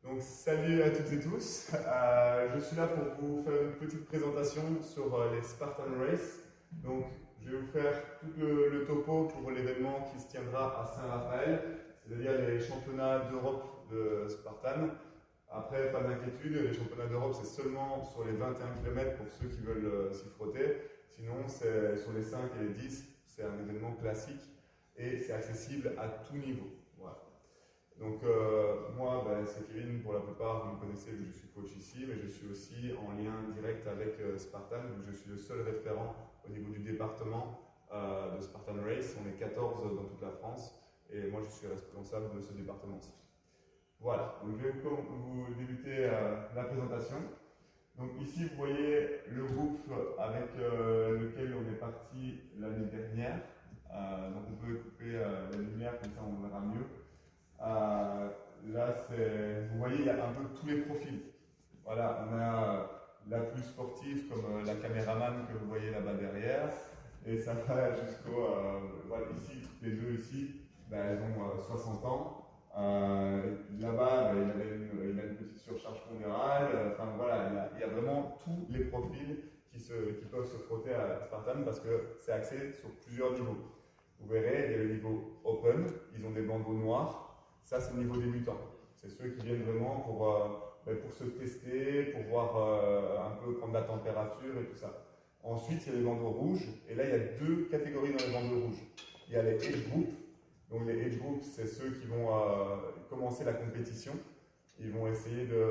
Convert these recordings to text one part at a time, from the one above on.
Donc salut à toutes et tous, je suis là pour vous faire une petite présentation sur les Spartan Race. Donc je vais vous faire tout le topo pour l'événement qui se tiendra à Saint-Raphaël, c'est-à-dire les championnats d'Europe de Spartan. Après, pas d'inquiétude, les championnats d'Europe c'est seulement sur les 21 km pour ceux qui veulent s'y frotter. Sinon c'est sur les 5 et les 10, c'est un événement classique et c'est accessible à tout niveau. Voilà. Donc moi, c'est Kevin, pour la plupart, vous me connaissez, je suis coach ici, mais je suis aussi en lien direct avec Spartan, donc je suis le seul référent au niveau du département de Spartan Race. On est 14 dans toute la France et moi je suis responsable de ce département-ci. Voilà, donc je vais vous débuter la présentation. Donc ici vous voyez le groupe avec lequel on est parti l'année dernière. Donc on peut couper la lumière, comme ça on verra mieux. Là, vous voyez, il y a un peu tous les profils. Voilà, on a la plus sportive comme la caméraman que vous voyez là-bas derrière, et ça va jusqu'au. Voilà, ici, les deux ici, elles ont 60 ans. Là-bas, il a une petite surcharge pondérale. Enfin voilà, il y a vraiment tous les profils qui peuvent se frotter à Spartan parce que c'est axé sur plusieurs niveaux. Vous verrez, il y a le niveau open, ils ont des bandeaux noirs. Ça, c'est le niveau débutant. C'est ceux qui viennent vraiment pour se tester, pour voir un peu, prendre la température et tout ça. Ensuite, il y a les bandeaux rouges. Et là, il y a deux catégories dans les bandeaux rouges. Il y a les age groups. Donc, les age groups, c'est ceux qui vont commencer la compétition. Ils vont essayer de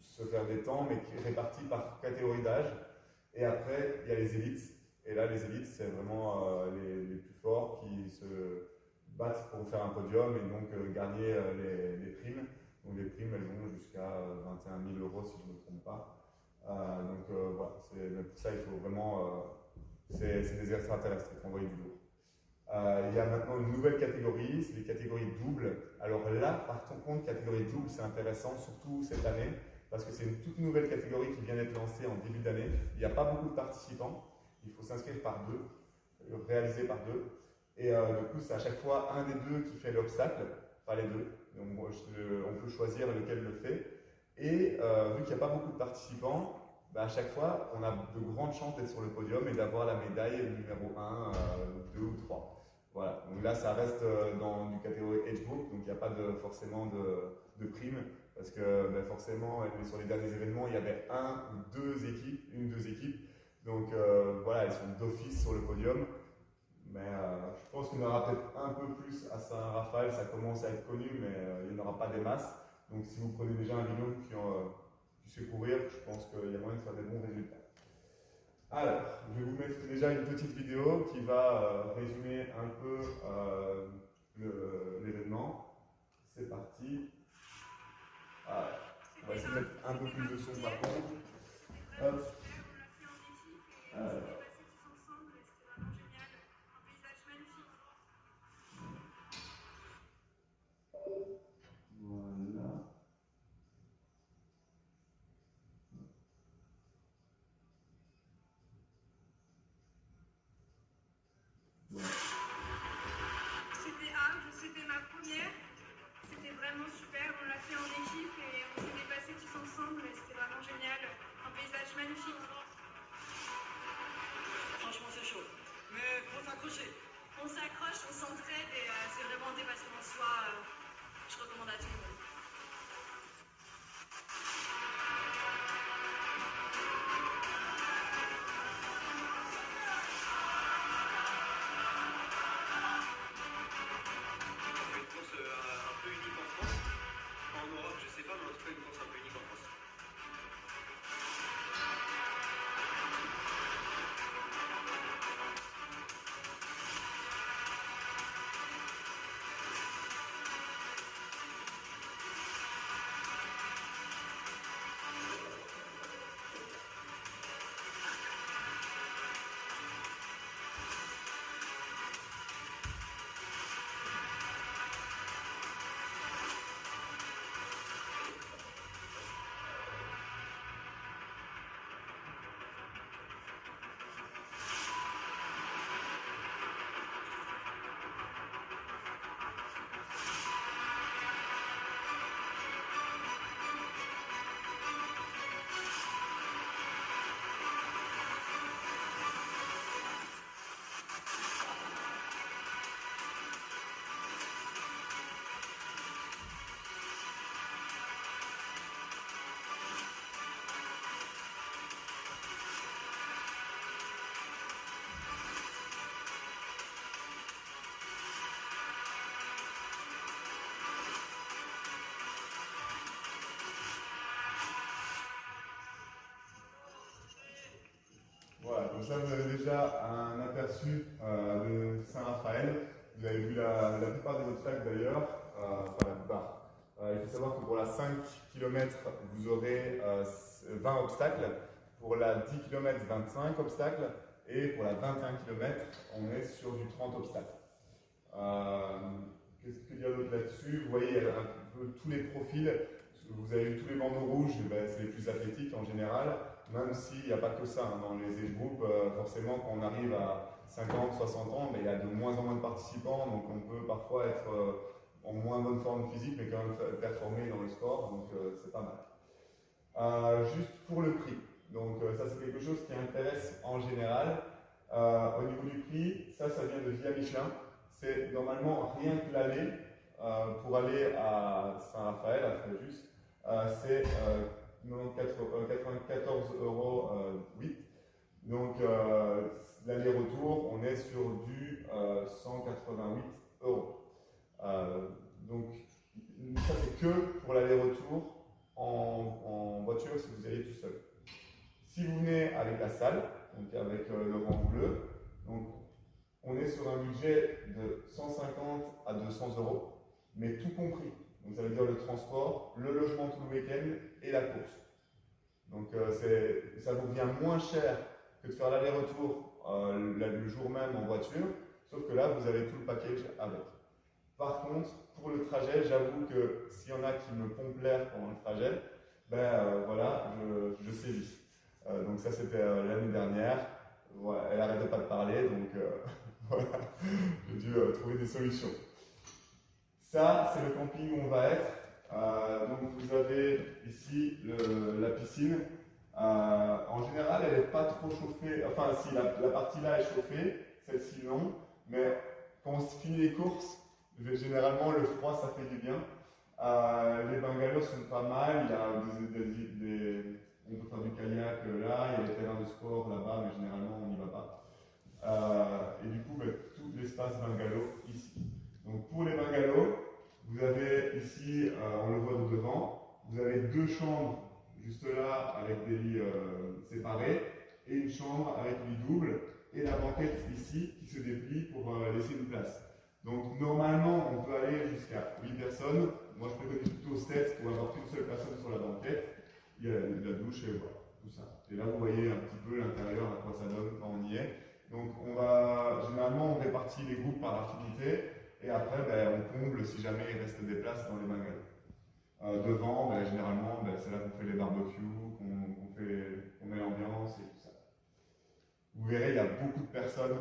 se faire des temps, mais répartis par catégorie d'âge. Et après, il y a les élites. Et là, les élites, c'est vraiment les plus forts qui se battre pour faire un podium et donc gagner les primes. Donc les primes, elles vont jusqu'à 21 000 € si je ne me trompe pas. Voilà, mais pour ça, il faut vraiment. C'est des extraterrestres qui envoient du lourd. Il y a maintenant une nouvelle catégorie, c'est les catégories doubles. Alors là, par contre, catégorie double, c'est intéressant, surtout cette année, parce que c'est une toute nouvelle catégorie qui vient d'être lancée en début d'année. Il n'y a pas beaucoup de participants, il faut s'inscrire par deux, réaliser par deux. Et du coup, c'est à chaque fois un des deux qui fait l'obstacle, pas les deux. Donc, on peut choisir lequel le fait. Et vu qu'il n'y a pas beaucoup de participants, à chaque fois, on a de grandes chances d'être sur le podium et d'avoir la médaille numéro 1, 2 ou 3. Voilà. Donc là, ça reste dans du catégorie age group, donc il n'y a pas forcément de prime, parce que forcément, sur les derniers événements, il y avait une ou deux équipes. Donc voilà, elles sont d'office sur le podium. Mais je pense qu'il y en aura peut-être un peu plus à Saint-Raphaël, ça commence à être connu, mais il n'y en aura pas des masses. Donc si vous prenez déjà un binôme qui sait courir, je pense qu'il y a moyen de faire des bons résultats. Alors, je vais vous mettre déjà une petite vidéo qui va résumer un peu l'événement. C'est parti. Voilà. On va essayer de mettre un peu plus de son par contre. Hop. C'était ma première, c'était vraiment super, on l'a fait en équipe et on s'est dépassés tous ensemble et c'était vraiment génial, un paysage magnifique. Franchement c'est chaud, mais faut s'accrocher. On s'accroche, on s'entraide et c'est vraiment un dépassement en soi, je recommande à tout le monde. donc ça vous avez déjà un aperçu de Saint-Raphaël. Vous avez vu la plupart des obstacles d'ailleurs, enfin la plupart. Il faut savoir que pour la 5 km, vous aurez 20 obstacles. Pour la 10 km, 25 obstacles. Et pour la 21 km, on est sur du 30 obstacles. Qu'est-ce que dire d'autre là-dessus? Vous voyez, il y a un peu tous les profils. Vous avez vu tous les bandeaux rouges, ben, c'est les plus athlétiques en général, même s'il n'y a pas que ça. Hein. Dans les age groups, forcément, quand on arrive à 50, 60 ans, mais il y a de moins en moins de participants, donc on peut parfois être en moins bonne forme physique, mais quand même performer dans le sport, donc c'est pas mal. Juste pour le prix, donc ça c'est quelque chose qui intéresse en général. Au niveau du prix, ça vient de Via Michelin. C'est normalement rien que l'aller pour aller à Saint-Raphaël, à Fréjus, c'est 94,08 €. Donc l'aller-retour, on est sur du 188 €. Donc ça c'est que pour l'aller-retour en voiture si vous y allez tout seul. Si vous venez avec la salle, donc avec l'orange bleu, donc on est sur un budget de 150 à 200 €, mais tout compris. Donc ça veut dire le transport, le logement tout le week-end et la course. Donc ça vous revient moins cher que de faire l'aller-retour le jour même en voiture, sauf que là vous avez tout le package avec. Par contre, pour le trajet, j'avoue que s'il y en a qui me pompent l'air pendant le trajet, ben voilà, je sévis. Donc ça c'était l'année dernière. Voilà, elle n'arrêtait pas de parler, donc voilà, j'ai dû trouver des solutions. Ça, c'est le camping où on va être. Donc vous avez ici la piscine. En général, elle n'est pas trop chauffée. Enfin, si la partie là est chauffée, celle-ci non. Mais quand on finit les courses, généralement le froid ça fait du bien. Les bungalows sont pas mal. Il y a on peut faire du kayak là, il y a des terrains de sport là-bas, mais généralement on n'y va pas. Et du coup, tout l'espace bungalow ici. Donc pour les bungalows, vous avez ici, on le voit de devant, vous avez 2 chambres juste là avec des lits séparés et une chambre avec lit double et la banquette ici qui se déplie pour laisser une place. Donc normalement on peut aller jusqu'à 8 personnes, moi je préconise plutôt 7 pour avoir qu'une seule personne sur la banquette. Il y a la douche et voilà, tout ça. Et là vous voyez un petit peu l'intérieur, à quoi ça donne quand on y est. Donc généralement on répartit les groupes par affinité et après on comble si jamais il reste des places dans les bungalows. Devant, généralement c'est là qu'on fait les barbecues, qu'on met l'ambiance et tout ça. Vous verrez, il y a beaucoup de personnes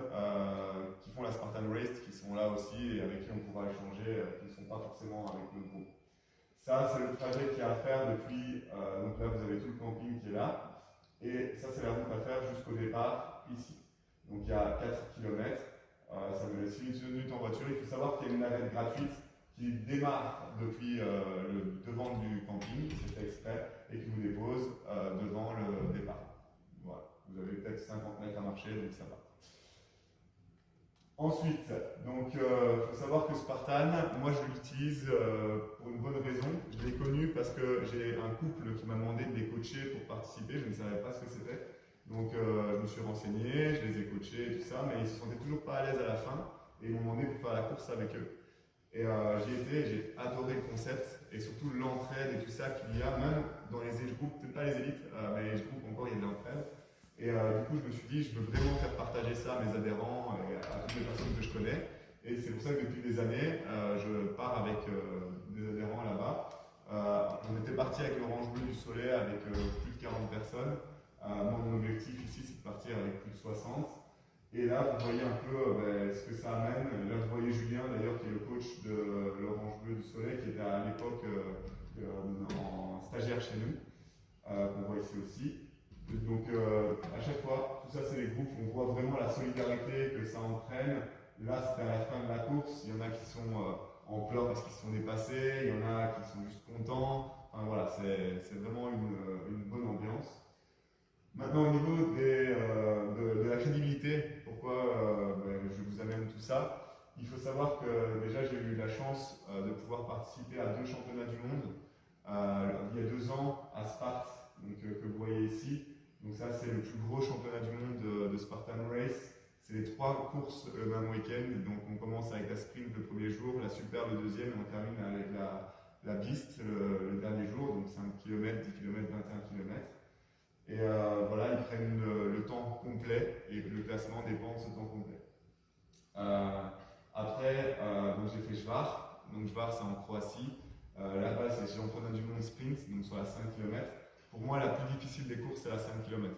qui font la Spartan Race qui sont là aussi et avec qui on pourra échanger, qui ne sont pas forcément avec le groupe. Ça, c'est le trajet qu'il y a à faire depuis, donc là vous avez tout le camping qui est là, et ça c'est la route à faire jusqu'au départ, ici. Donc il y a 4 km, ça me laisse 1 minute en voiture. Il faut savoir qu'il y a une navette gratuite qui démarre depuis le devant du camping, c'est fait exprès, et qui vous dépose devant le départ. Voilà, vous avez peut-être 50 mètres à marcher, donc ça va. Ensuite, donc faut savoir que Spartan, moi je l'utilise pour une bonne raison. Je l'ai connu parce que j'ai un couple qui m'a demandé de les coacher pour participer, je ne savais pas ce que c'était. Donc je me suis renseigné, je les ai coachés et tout ça, mais ils se sentaient toujours pas à l'aise à la fin et ils m'ont demandé pour faire la course avec eux. Et j'y étais, j'ai adoré le concept et surtout l'entraide et tout ça qu'il y a, même dans les age groups, peut-être pas les élites, mais les age groups encore il y a de l'entraide. Et du coup, je me suis dit, je veux vraiment faire partager ça à mes adhérents et à toutes les personnes que je connais. Et c'est pour ça que depuis des années, je pars avec des adhérents là-bas. On était parti avec l'Orange Bleu du Soleil avec plus de 40 personnes. Moi, mon objectif ici, c'est de partir avec plus de 60. Et là, vous voyez un peu ce que ça amène. Là, vous voyez Julien, d'ailleurs, qui est le coach de l'Orange Bleu du Soleil, qui était à l'époque en stagiaire chez nous, qu'on voit ici aussi. Donc à chaque fois, tout ça c'est les groupes, on voit vraiment la solidarité que ça entraîne. Là c'était à la fin de la course, il y en a qui sont en pleurs parce qu'ils se sont dépassés, il y en a qui sont juste contents. Enfin voilà, c'est vraiment une bonne ambiance. Maintenant au niveau de la crédibilité, pourquoi je vous amène tout ça, il faut savoir que déjà j'ai eu la chance de pouvoir participer à 2 championnats du monde il y a 2 ans à Sparte, donc, que vous voyez ici. Donc ça, c'est le plus gros championnat du monde de Spartan Race. C'est les 3 courses le même week-end. Donc on commence avec la sprint le premier jour, la super le deuxième, et on termine avec la beast le dernier jour. Donc 5 km, 10 km, 21 km. Et voilà, ils prennent le temps complet et le classement dépend de ce temps complet. Après, donc j'ai fait Jvar. Donc Jvar, c'est en Croatie. Là-bas, c'est le championnat du monde sprint, donc sur la 5 km. Pour moi, la plus difficile des courses, c'est la 5 km.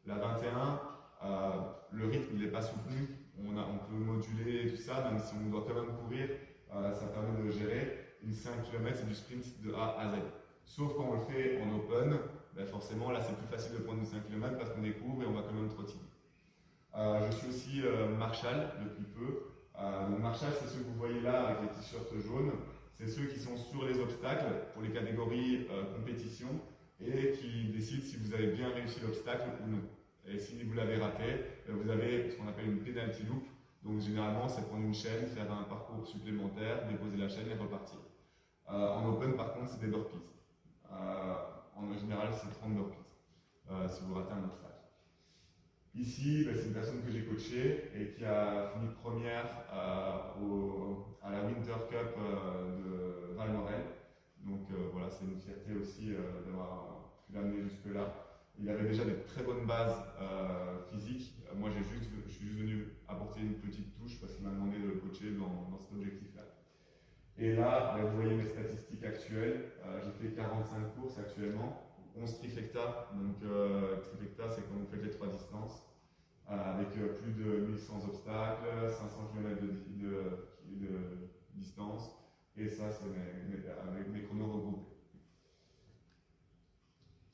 La 21, le rythme n'est pas soutenu. On peut moduler et tout ça, même si on doit quand même courir, ça permet de gérer. Une 5 km, c'est du sprint de A à Z. Sauf quand on le fait en open, ben forcément, là, c'est plus facile de prendre une 5 km parce qu'on découvre et on va quand même trottiner. Je suis aussi Marshall depuis peu. Donc Marshall, c'est ceux que vous voyez là avec les t-shirts jaunes. C'est ceux qui sont sur les obstacles pour les catégories compétition et qui décident si vous avez bien réussi l'obstacle ou non. Et si vous l'avez raté, vous avez ce qu'on appelle une penalty loop. Donc généralement, c'est prendre une chaîne, faire un parcours supplémentaire, déposer la chaîne et repartir. En open, par contre, c'est des burpees. En général, c'est 30 burpees si vous ratez un obstacle. Ici, c'est une personne que j'ai coachée et qui a fini première à la Winter Cup de Valmorel. Donc voilà, c'est une fierté aussi d'avoir pu l'amener jusque-là. Il avait déjà des très bonnes bases physiques. Moi, je suis juste venu apporter une petite touche parce qu'il m'a demandé de le coacher dans cet objectif-là. Et là, vous voyez mes statistiques actuelles. J'ai fait 45 courses actuellement. 11 trifecta, donc trifecta c'est quand vous faites les 3 distances, avec plus de 1100 obstacles, 500 km de distance, et ça c'est avec mes chronos regroupés.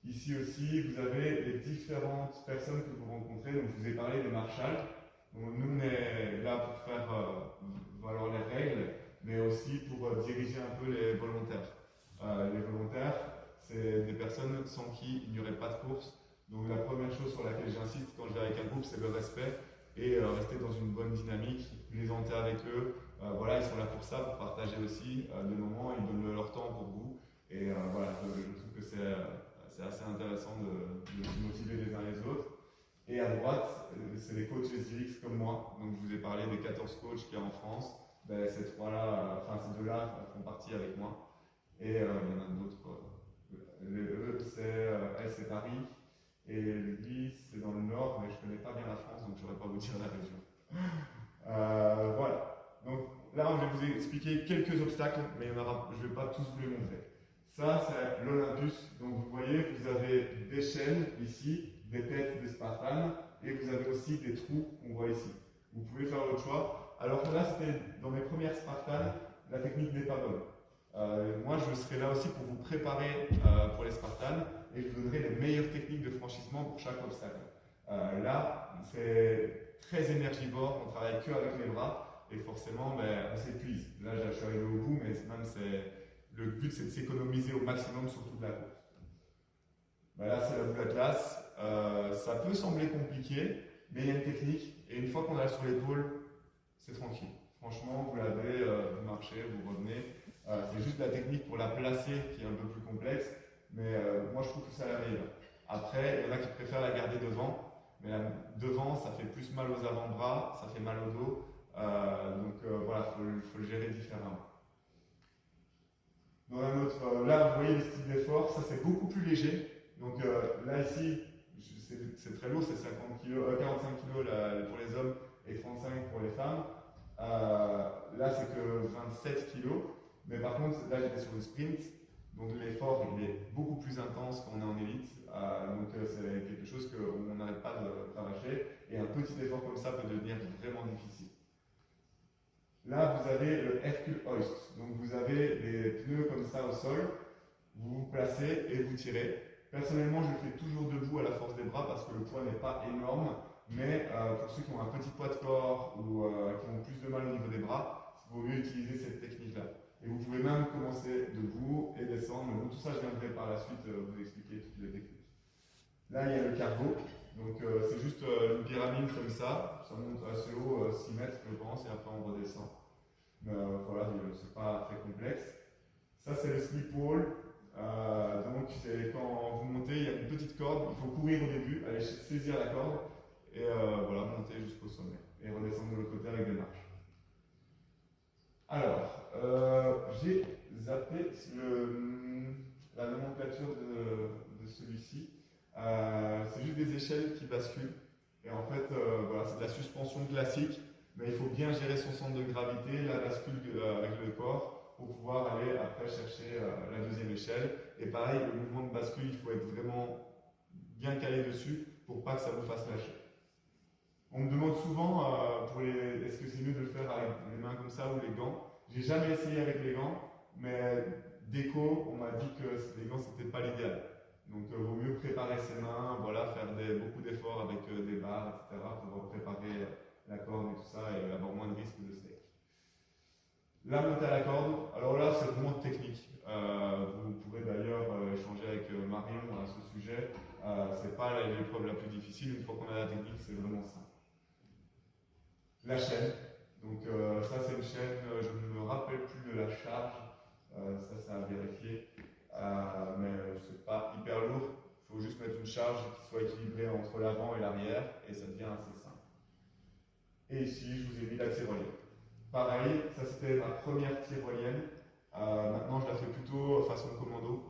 Ici aussi, vous avez les différentes personnes que vous rencontrez, donc je vous ai parlé de Marshall. Donc, nous on est là pour faire valoir les règles, mais aussi pour diriger un peu les volontaires. Les volontaires, c'est des personnes sans qui il n'y aurait pas de course. Donc la première chose sur laquelle j'insiste quand je vais avec un groupe, c'est le respect et rester dans une bonne dynamique, plaisanter avec eux. Voilà, ils sont là pour ça, pour partager aussi des moments, ils donnent leur temps pour vous. Et voilà, je trouve que c'est assez intéressant de se motiver les uns les autres. Et à droite, c'est les coachs SGX comme moi. Donc je vous ai parlé des 14 coachs qu'il y a en France. Ben, ces deux-là font partie avec moi. Et il y en a d'autres. Elle, c'est Paris, et lui, c'est dans le nord, mais je ne connais pas bien la France, donc je ne saurais pas vous dire la région. Voilà. Donc là, je vais vous expliquer quelques obstacles, mais je ne vais pas tous vous les montrer. Ça, c'est l'Olympus. Donc vous voyez, vous avez des chaînes ici, des têtes de Spartan, et vous avez aussi des trous qu'on voit ici. Vous pouvez faire votre choix. Alors que là, c'était dans mes premières Spartan, la technique n'est pas bonne. Moi, je serai là aussi pour vous préparer pour les Spartans et je vous donnerai les meilleures techniques de franchissement pour chaque obstacle. Là, c'est très énergivore, on travaille que avec les bras et forcément, on s'épuise. Là, je suis arrivé au bout, mais même le but, c'est de s'économiser au maximum sur toute la course. Là, c'est la boule atlas. Ça peut sembler compliqué, mais il y a une technique et une fois qu'on a sur l'épaule, c'est tranquille. Franchement, vous l'avez, vous marchez, vous revenez. C'est juste la technique pour la placer qui est un peu plus complexe, mais moi je trouve que ça la meilleure. Après, il y en a qui préfèrent la garder devant, mais devant ça fait plus mal aux avant-bras, ça fait mal au dos, donc voilà, il faut le gérer différemment. Dans un autre, là vous voyez le style d'effort, ça c'est beaucoup plus léger. Donc là ici, c'est très lourd, c'est 45 kg pour les hommes et 35 pour les femmes. Là c'est que 27 kg. Mais par contre, là j'étais sur une sprint, donc l'effort il est beaucoup plus intense quand on est en élite, donc c'est quelque chose qu'on n'arrête pas de travailler, et un petit effort comme ça peut devenir vraiment difficile. Là vous avez le Hercule Hoist, donc vous avez des pneus comme ça au sol, vous vous placez et vous tirez. Personnellement je le fais toujours debout à la force des bras parce que le poids n'est pas énorme, mais pour ceux qui ont un petit poids de corps ou qui ont plus de mal au niveau des bras, il vaut mieux utiliser cette technique-là. Et vous pouvez même commencer debout et descendre. Mais bon, tout ça, je viendrai par la suite vous expliquer toutes les techniques. Là, il y a le cargo. Donc, c'est juste une pyramide comme ça. Ça monte assez haut, 6 mètres, je pense, et après on redescend. Mais voilà, c'est pas très complexe. Ça, c'est le slip wall. Donc c'est quand vous montez, il y a une petite corde, il faut courir au début, aller saisir la corde et voilà, monter jusqu'au sommet et redescendre de l'autre côté avec des marches. Alors, j'ai zappé la nomenclature de celui-ci. C'est juste des échelles qui basculent. Et en fait, voilà, c'est de la suspension classique, mais il faut bien gérer son centre de gravité, la bascule avec le corps, pour pouvoir aller après chercher la deuxième échelle. Et pareil, le mouvement de bascule, il faut être vraiment bien calé dessus pour pas que ça vous fasse lâcher. On me demande souvent est-ce que c'est mieux de le faire avec les mains comme ça ou les gants. J'ai jamais essayé avec les gants, mais déco, on m'a dit que les gants c'était pas l'idéal. Donc il vaut mieux préparer ses mains, voilà, faire beaucoup d'efforts avec des barres, etc. pour préparer la corde et tout ça et avoir moins de risques de steak. La montée à la corde, alors là c'est vraiment technique. Vous pourrez d'ailleurs échanger avec Marion à ce sujet. C'est pas l'épreuve la plus difficile, une fois qu'on a la technique, c'est vraiment simple. La chaîne, donc ça c'est une chaîne, je ne me rappelle plus de la charge, ça c'est à vérifier, mais c'est pas hyper lourd, il faut juste mettre une charge qui soit équilibrée entre l'avant et l'arrière et ça devient assez simple. Et ici je vous ai mis la tyrolienne. Pareil, ça c'était ma première tyrolienne, maintenant je la fais plutôt façon commando,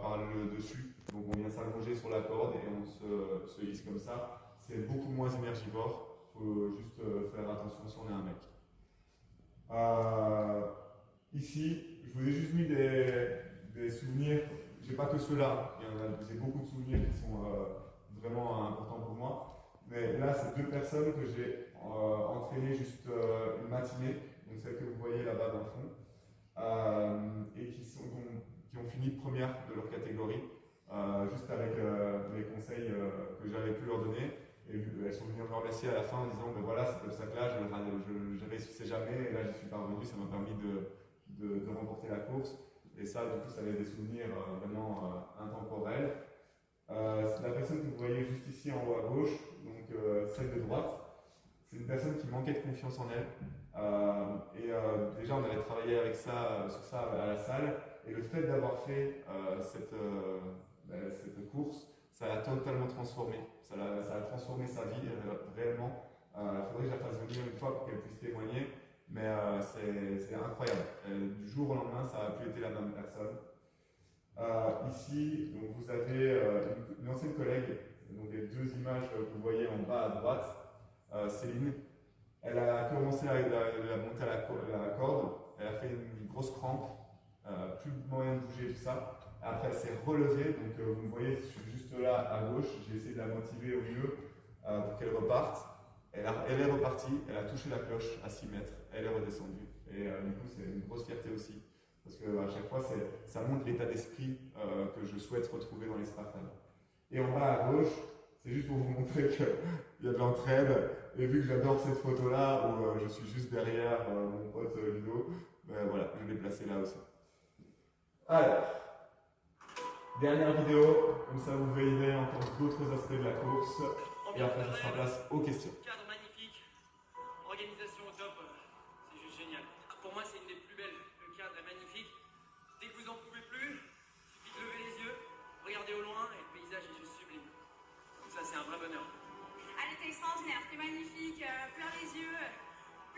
par le dessus, donc on vient s'allonger sur la corde et on se hisse comme ça, c'est beaucoup moins énergivore. Il faut juste faire attention si on est un mec. Ici, je vous ai juste mis des souvenirs. J'ai pas que ceux-là. J'ai beaucoup de souvenirs qui sont vraiment importants pour moi. Mais là, c'est deux personnes que j'ai entraînées juste une matinée, donc celle que vous voyez là-bas dans le fond, et qui ont fini première de leur catégorie, juste avec les conseils que j'avais pu leur donner. Et elles sont venues me remercier à la fin en disant ben voilà, cet obstacle-là, je ne réussissais jamais, et là j'y suis parvenu, ça m'a permis de remporter la course. Et ça, du coup, ça avait des souvenirs vraiment intemporels. La personne que vous voyez juste ici en haut à gauche, donc celle de droite, c'est une personne qui manquait de confiance en elle. Déjà, on avait travaillé avec sur ça à la salle, et le fait d'avoir fait cette course, ça l'a totalement transformé. Ça a transformé sa vie réellement. Il faudrait que je la fasse venir une fois pour qu'elle puisse témoigner, mais c'est incroyable. Du jour au lendemain, ça n'a plus été la même personne. Ici, donc, vous avez une ancienne collègue, donc les deux images que vous voyez en bas à droite, Céline. Elle a commencé à monter à la corde, elle a fait une grosse crampe, plus moyen de bouger, tout ça. Après, elle s'est relevée, donc vous me voyez, je suis juste là à gauche, j'ai essayé de la motiver au milieu pour qu'elle reparte. Elle est repartie, elle a touché la cloche à 6 mètres, elle est redescendue. Et du coup, c'est une grosse fierté aussi, parce qu'à chaque fois, ça montre l'état d'esprit que je souhaite retrouver dans les Spartans. Et en bas à gauche, c'est juste pour vous montrer qu'il y a de l'entraide. Et vu que j'adore cette photo-là, où je suis juste derrière mon pote Ludo, ben voilà, je l'ai placé là aussi. Alors, dernière vidéo, comme ça vous verrez encore d'autres aspects de la course. Et après, ça sera place aux questions. Cadre magnifique, organisation au top, c'est juste génial. Pour moi, c'est une des plus belles. Le cadre est magnifique. Dès que vous en pouvez plus, il suffit de lever les yeux, regarder au loin et le paysage est juste sublime. Donc ça, c'est un vrai bonheur. Elle était extraordinaire, c'était magnifique, plein les yeux,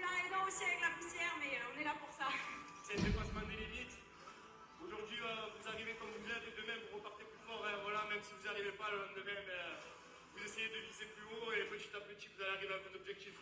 plein les dents aussi avec la poussière, mais on est là pour ça. C'est le dépassement des limites. Aujourd'hui, vous arrivez comme vous êtes et demain vous repartez plus fort. Hein, voilà, même si vous n'arrivez pas le lendemain, vous essayez de viser plus haut et petit à petit vous allez arriver à vos objectifs.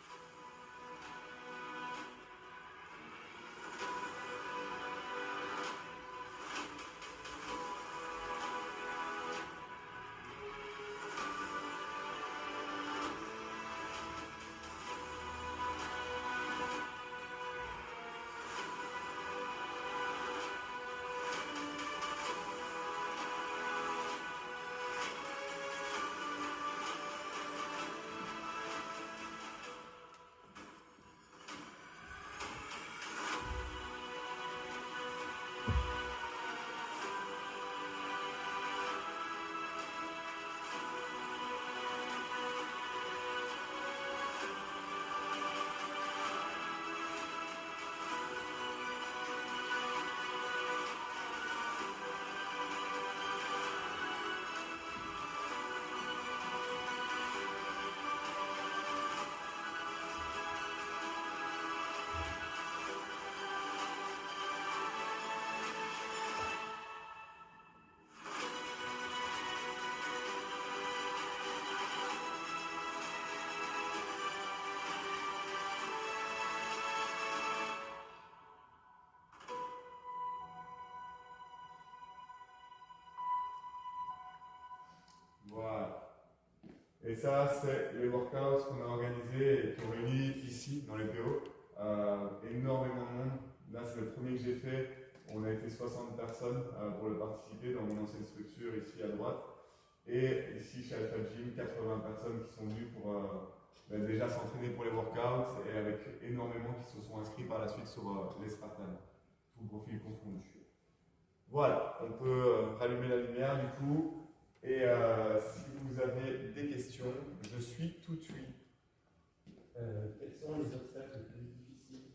Et ça, c'est les workouts qu'on a organisés et qui ont réuni ici, dans les PO. Énormément de monde. Là, c'est le premier que j'ai fait. On a été 60 personnes pour le participer dans mon ancienne structure ici à droite. Et ici, chez Alpha Gym, 80 personnes qui sont venues pour déjà s'entraîner pour les workouts et avec énormément qui se sont inscrits par la suite sur les Spartans, tout profil confondu. Voilà, on peut rallumer la lumière du coup. Et si vous avez des questions, je suis tout de suite. Quels sont les obstacles les plus difficiles?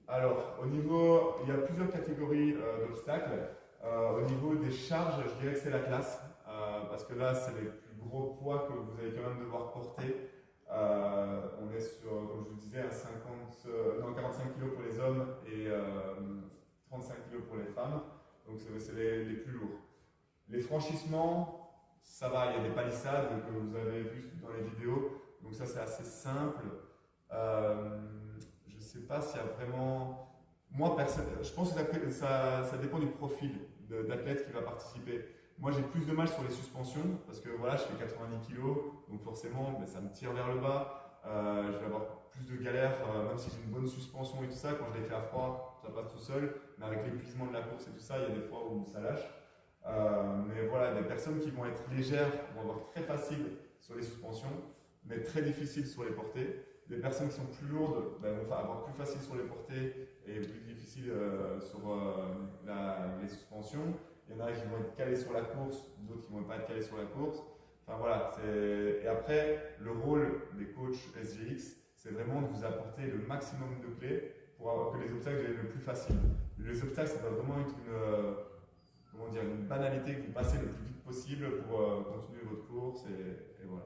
Alors, il y a plusieurs catégories d'obstacles. Au niveau des charges, je dirais que c'est la classe, parce que là, c'est les plus gros poids que vous allez quand même devoir porter. On est sur, comme je vous disais, à 45 kg pour les hommes et 35 kg pour les femmes. Donc, c'est les plus lourds. Les franchissements, ça va, il y a des palissades que vous avez vues dans les vidéos. Donc ça, c'est assez simple. Je ne sais pas s'il y a vraiment... Moi, je pense que ça dépend du profil d'athlète qui va participer. Moi, j'ai plus de mal sur les suspensions parce que voilà, je fais 90 kg, donc forcément, ça me tire vers le bas. Je vais avoir plus de galères, même si j'ai une bonne suspension et tout ça. Quand je les fais à froid, ça passe tout seul. Mais avec l'épuisement de la course et tout ça, il y a des fois où ça lâche. Mais voilà, des personnes qui vont être légères vont avoir très facile sur les suspensions, mais très difficile sur les portées. Des personnes qui sont plus lourdes vont avoir plus facile sur les portées et plus difficile sur les suspensions. Il y en a qui vont être calés sur la course, d'autres qui ne vont pas être calés sur la course. Enfin voilà, et après, le rôle des coachs SGX, c'est vraiment de vous apporter le maximum de clés pour avoir que les obstacles deviennent le plus faciles. Les obstacles, ça doit vraiment être une banalité que vous passez le plus vite possible pour continuer votre course et voilà.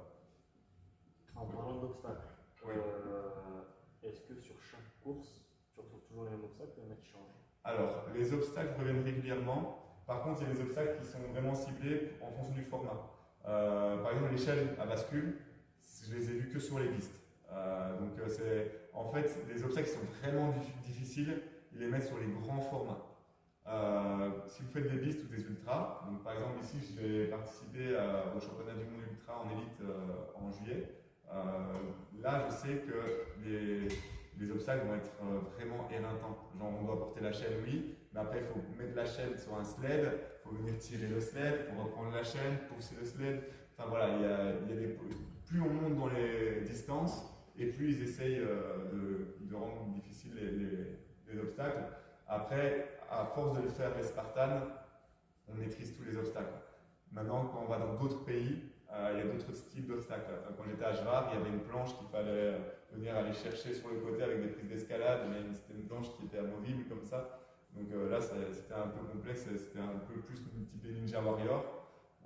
En parlant d'obstacles, oui. Est-ce que sur chaque course, tu retrouves toujours les mêmes obstacles ou les mecs changent? Alors, les obstacles reviennent régulièrement. Par contre, il y a des obstacles qui sont vraiment ciblés en fonction du format. Par exemple, l'échelle à bascule, je les ai vus que sur les pistes. C'est en fait des obstacles qui sont vraiment difficiles, ils les mettent sur les grands formats. Si vous faites des pistes ou des ultras, donc par exemple ici je vais participer au championnat du monde ultra en élite en juillet. Là je sais que les obstacles vont être vraiment éreintants. Genre on doit porter la chaîne, oui, mais après il faut mettre la chaîne sur un sled, il faut venir tirer le sled, il faut reprendre la chaîne, pousser le sled. Enfin voilà, plus on monte dans les distances et plus ils essayent de rendre difficiles les obstacles. Après, à force de le faire les Spartans, on maîtrise tous les obstacles. Maintenant, quand on va dans d'autres pays, il y a d'autres types d'obstacles. Quand j'étais à Jvar, il y avait une planche qu'il fallait venir aller chercher sur le côté avec des prises d'escalade, mais c'était une planche qui était amovible comme ça. Donc là, c'était un peu complexe, c'était un peu plus type Ninja Warrior.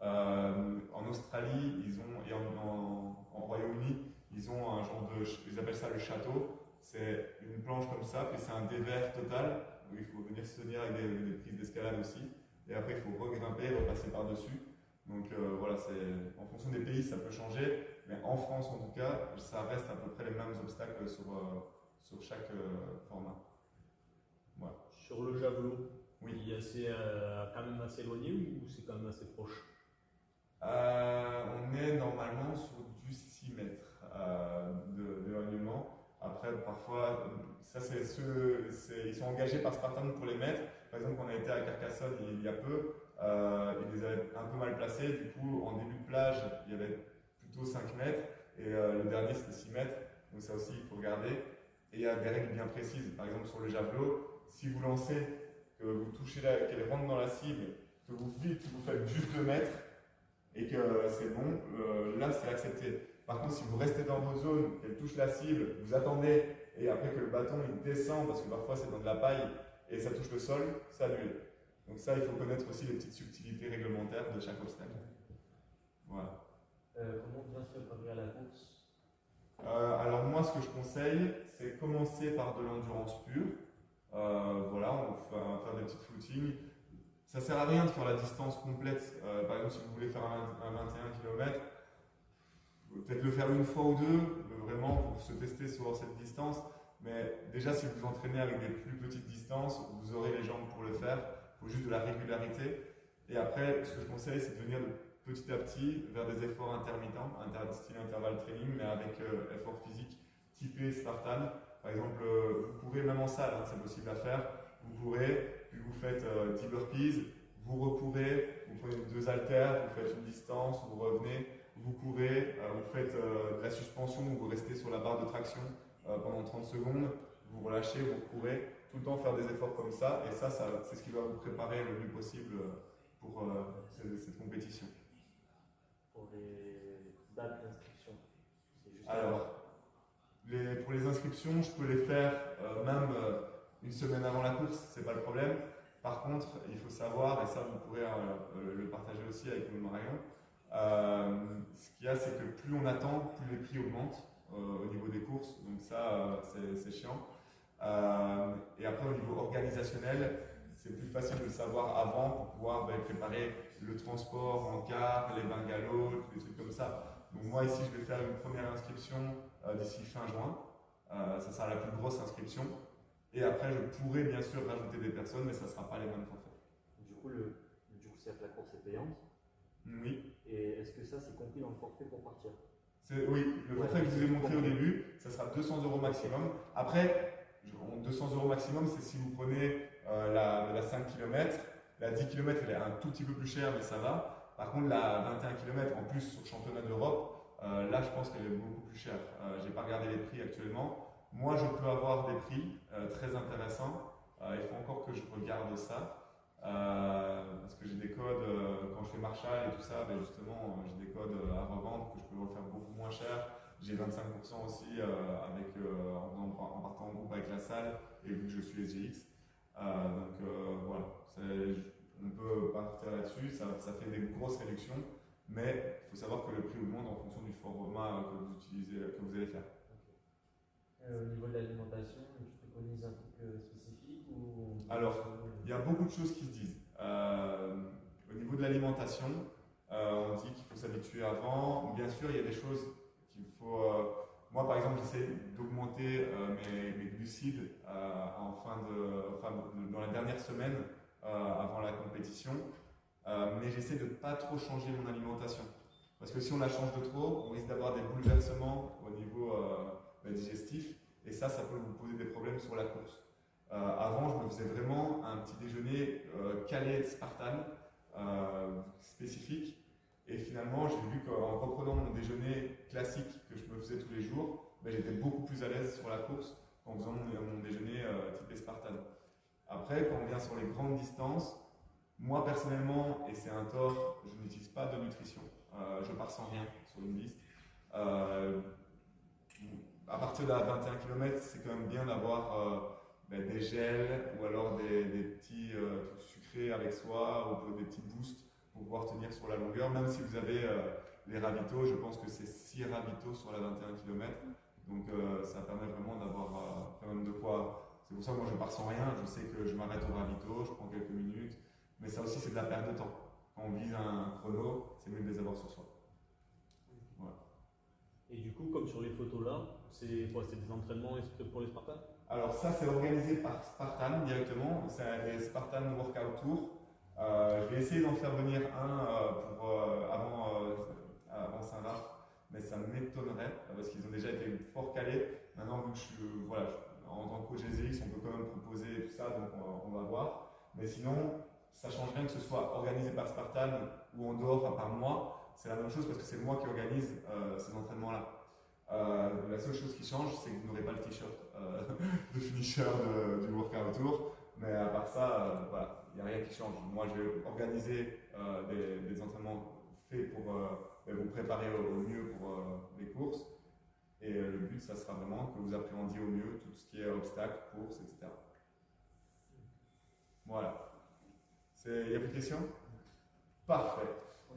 En Australie, et en Royaume-Uni, ils ont un genre ils appellent ça le château. C'est une planche comme ça, puis c'est un dévers total. Donc il faut venir se tenir avec des prises d'escalade aussi. Et après, il faut regrimper, repasser par-dessus. Donc voilà, en fonction des pays, ça peut changer. Mais en France, en tout cas, ça reste à peu près les mêmes obstacles sur chaque format. Voilà. Sur le javelot, oui. C'est quand même assez éloigné ou c'est quand même assez proche? On est normalement sur du 6 mètres d'éloignement. Après, parfois, ça ils sont engagés par Spartan pour les mettre. Par exemple, quand on a été à Carcassonne il y a peu, ils les avaient un peu mal placés. Du coup, en début de plage, il y avait plutôt 5 mètres et le dernier c'était 6 mètres. Donc ça aussi, il faut regarder. Et il y a des règles bien précises. Par exemple, sur le javelot, si vous lancez, que vous touchez qu'elle rentre dans la cible, que vous faites juste 2 mètres et que c'est bon, là c'est accepté. Par contre, si vous restez dans vos zones, qu'elle touche la cible, vous attendez, et après que le bâton il descend, parce que parfois c'est dans de la paille, et ça touche le sol, ça annule. Donc ça, il faut connaître aussi les petites subtilités réglementaires de chaque obstacle. Voilà. Comment bien se préparer à la course? Alors moi, ce que je conseille, c'est commencer par de l'endurance pure. Voilà, on va faire des petites footings. Ça sert à rien de faire la distance complète. Par exemple, si vous voulez faire un 21 km, peut-être le faire une fois ou deux, vraiment pour se tester sur cette distance. Mais déjà, si vous entraînez avec des plus petites distances, vous aurez les jambes pour le faire. Il faut juste de la régularité. Et après, ce que je conseille, c'est de venir de petit à petit vers des efforts intermittents, style intervalle training, mais avec effort physique typé Spartan. Par exemple, vous pourrez, même en salle, hein, c'est possible à faire, vous pourrez, puis vous faites 10 burpees, vous recourez, vous prenez 2 haltères, vous faites une distance, vous revenez, vous courez, vous faites de la suspension, vous restez sur la barre de traction pendant 30 secondes, vous relâchez, vous recourez, tout le temps faire des efforts comme ça, et ça c'est ce qui va vous préparer le mieux possible pour cette compétition. Pour les dates d'inscription, c'est juste Alors, pour les inscriptions, je peux les faire même une semaine avant la course, c'est pas le problème. Par contre, il faut savoir, et ça vous pourrez le partager aussi avec nous, Marion, ce qu'il y a, c'est que plus on attend, plus les prix augmentent au niveau des courses, donc ça c'est chiant. Et après, au niveau organisationnel, c'est plus facile de le savoir avant pour pouvoir préparer le transport en car, les bungalows, des trucs comme ça. Donc moi ici, je vais faire une première inscription d'ici fin juin. Ça sera la plus grosse inscription. Et après, je pourrai bien sûr rajouter des personnes, mais ça ne sera pas les mêmes forfaits. Du coup, c'est-à-dire que la course est payante. Oui. Et est-ce que ça, c'est compris dans le forfait pour partir? Oui, le forfait que je vous ai montré au début, ça sera 200 € maximum. Après, 200 € maximum, c'est si vous prenez la 5 km. La 10 km, elle est un tout petit peu plus chère, mais ça va. Par contre, la 21 km, en plus sur le championnat d'Europe, là, je pense qu'elle est beaucoup plus chère. Je n'ai pas regardé les prix actuellement. Moi, je peux avoir des prix très intéressants. Il faut encore que je regarde ça. Parce que j'ai des codes, quand je fais Marshall et tout ça, justement, j'ai des codes à revendre que je peux refaire beaucoup moins cher. J'ai 25% aussi en partant en groupe avec la salle et vu que je suis SGX. Donc voilà, on peut partir là-dessus, ça fait des grosses réductions, mais il faut savoir que le prix augmente en fonction du format que vous allez faire. Au niveau de l'alimentation, tu préconises un truc spécifique ou... Alors, il y a beaucoup de choses qui se disent. Au niveau de l'alimentation, on dit qu'il faut s'habituer avant. Bien sûr, il y a des choses qu'il faut... moi, par exemple, j'essaie d'augmenter mes glucides dans la dernière semaine avant la compétition, mais j'essaie de ne pas trop changer mon alimentation. Parce que si on la change de trop, on risque d'avoir des bouleversements au niveau digestif, et ça peut vous poser des problèmes sur la course. Avant, je me faisais vraiment un petit déjeuner calé Spartan, spécifique, et finalement, j'ai vu qu'en reprenant mon déjeuner classique que je me faisais tous les jours, j'étais beaucoup plus à l'aise sur la course qu'en faisant mon déjeuner typé Spartan. Après, quand on vient sur les grandes distances, moi personnellement, et c'est un tort, je n'utilise pas de nutrition. Je pars sans rien sur une liste. À partir de la 21 km, c'est quand même bien d'avoir des gels ou alors des petits trucs sucrés avec soi ou des petits boosts pour pouvoir tenir sur la longueur. Même si vous avez les ravitaux, je pense que c'est 6 ravitaux sur la 21 km. Donc ça permet vraiment d'avoir quand même de quoi. C'est pour ça que moi je pars sans rien, je sais que je m'arrête au ravito, je prends quelques minutes. Mais ça aussi c'est de la perte de temps. Quand on vise un chrono, c'est mieux de les avoir sur soi. Voilà. Et du coup, comme sur les photos là, c'est quoi? C'est des entraînements exprès pour les Spartans? Alors ça c'est organisé par Spartan directement, c'est les Spartan Workout Tour. Je vais essayer d'en faire venir un avant Saint-Raph, mais ça m'étonnerait parce qu'ils ont déjà été fort calés. Maintenant vu que en tant que coach SGX, on peut quand même proposer tout ça, donc on va voir. Mais sinon, ça change rien que ce soit organisé par Spartan ou en dehors par moi. C'est la même chose parce que c'est moi qui organise ces entraînements-là. La seule chose qui change, c'est que vous n'aurez pas le t-shirt de finisher du Workout Tour. Mais à part ça, voilà, il n'y a rien qui change. Moi, je vais organiser des entraînements faits pour vous préparer au mieux pour les courses. Et le but, ça sera vraiment que vous appréhendiez au mieux tout ce qui est obstacles, courses, etc. Voilà. Il n'y a plus de questions? Parfait.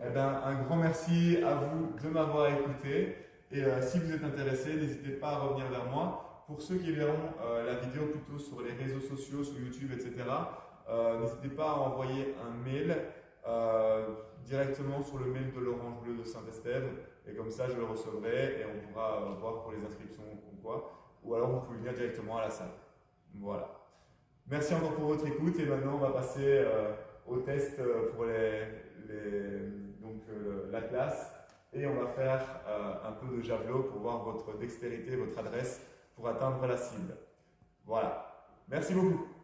Eh ben, un grand merci à vous de m'avoir écouté. Et si vous êtes intéressé, n'hésitez pas à revenir vers moi. Pour ceux qui verront la vidéo plutôt sur les réseaux sociaux, sur YouTube, etc., n'hésitez pas à envoyer un mail directement sur le mail de l'Orange Bleu de Saint-Estève. Et comme ça, je le recevrai et on pourra voir pour les inscriptions ou quoi. Ou alors, vous pouvez venir directement à la salle. Voilà. Merci encore pour votre écoute. Et maintenant, on va passer au test pour l'atlas et on va faire un peu de javelot pour voir votre dextérité, votre adresse pour atteindre la cible. Voilà. Merci beaucoup.